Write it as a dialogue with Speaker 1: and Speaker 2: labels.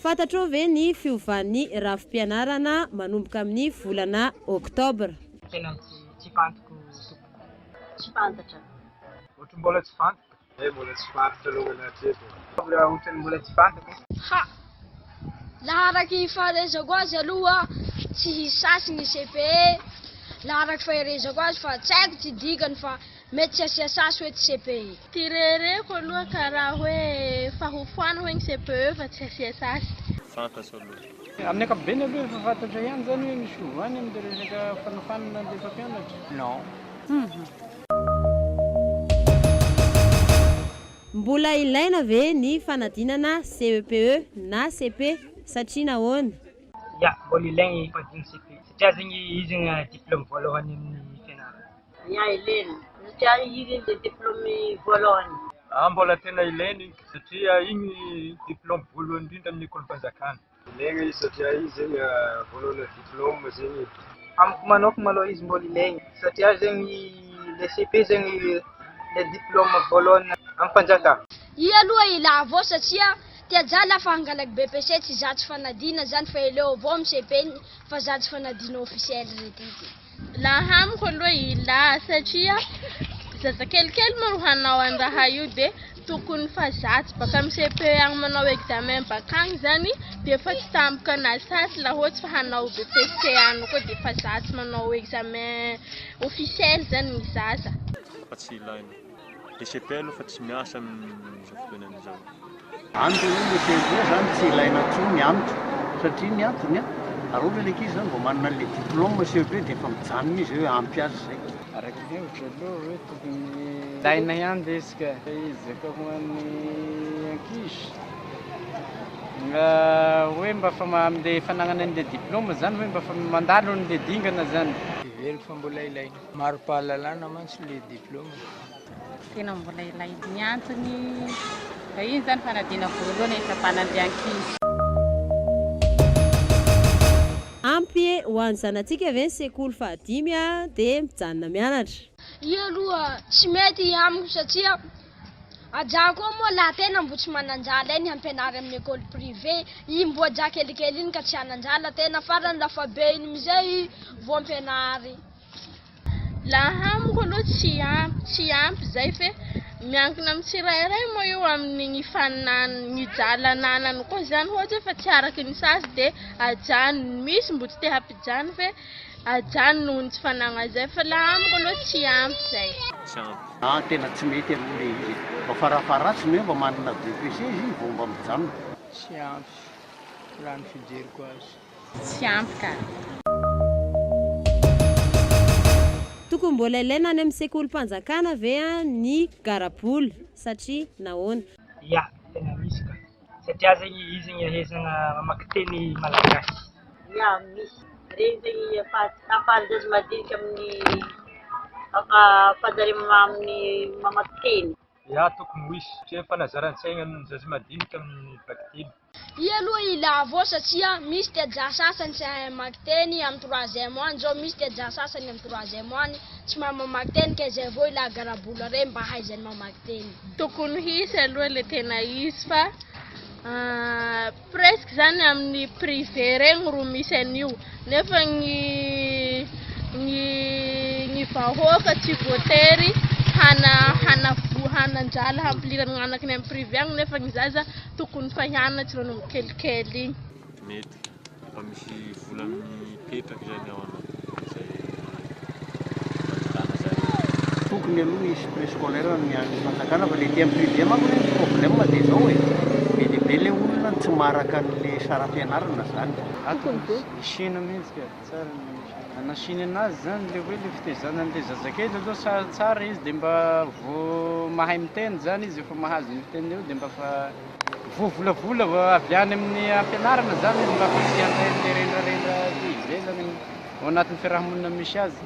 Speaker 1: Fantatrao ve ny fiovan'ny rafi-pampianarana manomboka amin'ny volana oktobra?
Speaker 2: Tena tsy fantako tompoko.
Speaker 3: Tsy fantatra.
Speaker 2: Ohatry mbola tsy fantako. Mbola tsy fantatra aloha hatreto. Ohatry mbola tsy fantako.
Speaker 4: Ha! Laha araky faharezako azy aloha tsy hisy sasy ny CEPE. Laha araky faharezako azy fa tsy haiko tsy dikany fa mety tsy asia sasy hoe tsy CEPE.
Speaker 5: Tirereko aloha karaha hoe fahofoana hoe ny CEPE fa tsy asia sasy.
Speaker 6: Fantatro aloha.
Speaker 7: Amin'ny ankapobeny aloha efa fantatra ihany zany hoe misy fiovan'ny amin'ny resaka fanofanana le mpampianatra. Non.
Speaker 1: Mbola ilaina ve ny fanadinana CEPE na CEPE satria nahoana?
Speaker 2: Ya, mbola ilaina fanadinana CEPE. Satria zegny izy ny diplôme voalohany amin'ny fianarana.
Speaker 3: Ya ilaina. Satria izy ny diplôme voalohany.
Speaker 6: Mbola tena ilaina satria igny diplôme voalohany indrindra amin'ny sekolim-panjakana. Ilaina izy satria izy zegny voalohany diplôme zegny.
Speaker 2: Amiko manokana aloha izy mbola ilaina satria zegny le CEPE zegny le diplôme voalohany amin'ny fanjakana.
Speaker 4: I aloha ila avao satria tiajala fa hangalaky BPC tsy zatsy fanadina zany fa eleo avao amin'ny CEPE fa zatsy fanadina officiel retyty.
Speaker 5: Laha amiko aloha ila satria zazakelikely maro hanao andraha io de tokony fa zatsy baka amin'ny CEPE agny manao examen bakagny zany de efa tsy tampoka na sasy laha ohatsy fa hanao BPC agny koa de fa zatsy manao examen officiel zany ny zaza.
Speaker 6: Fa tsy ilaina. Le CEPE aloha fa tsy miasa amin'izao fotoana izao.
Speaker 8: Antony le CEPE zany tsy ilaina intsony ny antony satria ny antony raha ohatra ilay izy zany vao manana le diplôme CEPE dia efa mijanona izy hoe ampy azy zay.
Speaker 7: Araky ny hevitra aloha hoe tokony ilaina ihany desika izy ka ho an'ny ankizy. Hoe mba fa amin'ilay fanagnana an'ilay diplôme zany hoe mba fa mandalo an'ilay dingana zany.
Speaker 2: Everiko fa mbola ilaina. Maro pahalalana mantsy le diplôme.
Speaker 5: Tena mbola ilaina. Ny antony fa iny zany fanadina voalohany efa banan'ilay ankizy.
Speaker 1: Ampy ho an'ny zanatsika ve ny sekoly fahadimy dia mijanona mianatra?
Speaker 4: I aloha tsy mety amiko satria ajako moa laha tena mbo tsy mananjala eny ampianary amin'ny école privée i mbo aja kelikely iny ka tsy ananjala tena farany lafa be iny amizay vao ampianary.
Speaker 5: Laha amiko aloha tsy ampy zay fe miankina amin'ny tsirairay moa io amin'ny ny jalananany koa zany ohatra fa tsy araky ny sasy de ajany misy mbo tsy te hampijano fe ajany noho ny tsy fanagna zay fa laha amiko aloha tsy ampy zay.
Speaker 6: Tsy ampy.
Speaker 8: Tena tsy mety aloha le izy. Mba farafaratsy hoe mba manana BPC izy vao mba mijanona.
Speaker 7: Tsy ampy. Raha ny fijeriko azy.
Speaker 5: Tsy ampy ka.
Speaker 1: Tokony mbola ilaina any amin'ny sekolim-panjakana ve ny garabola satria nahoana?
Speaker 2: Ya, tena misy ka. Satria zegny izy ny ahezana mamaky teny malagasy.
Speaker 3: Ya misy. Regny zegny afahazaza madinika amin'ny afahafantarina amin'ny mamaky teny.
Speaker 6: Ya tokony misy satria fanazaran-tsaina ny zaza madinika amin'ny vaky teny.
Speaker 4: I aloha ila avao satria misy tiaja sasany tsy hahay mamaky teny amin'ny troisième any zao misy tiaja sasany amin'ny troisième any tsy mahay mamaky teny ka izay avao ila garabola reny mba haizany mamaky teny.
Speaker 5: Tokony hisy aloha le tena hisy fa presque zany amin'ny privé regny ro misy an'io nefa ny vahoaka tsy voatery hananjala hampilirana ny anakiny amin'ny privé agny nefa ny zaza tokony fa hianatsy rano kelikely igny.
Speaker 6: Mety fa misy vola mipetraky zany ao
Speaker 8: Tokony aloha misy préscolaire ny fanjakana fa le ty amin'ny privé manko ny problème dia zao hoe be dia be le olona tsy maraka an'le saram-pianarana zany.
Speaker 7: Tokony isina mihitsy ka tsara anasiny anazy zany le hoe le fitezana an'ilay zazakely aloha tsara izy dia mba vao mahay miteny zany izy efa mahazo miteny eo dia mba fa voavolavola avy any amin'ny ampianarana zany izy mba fa tsy handrain'le rendrarendra ivelany ao anatin'ny fiarahamonina misy azy.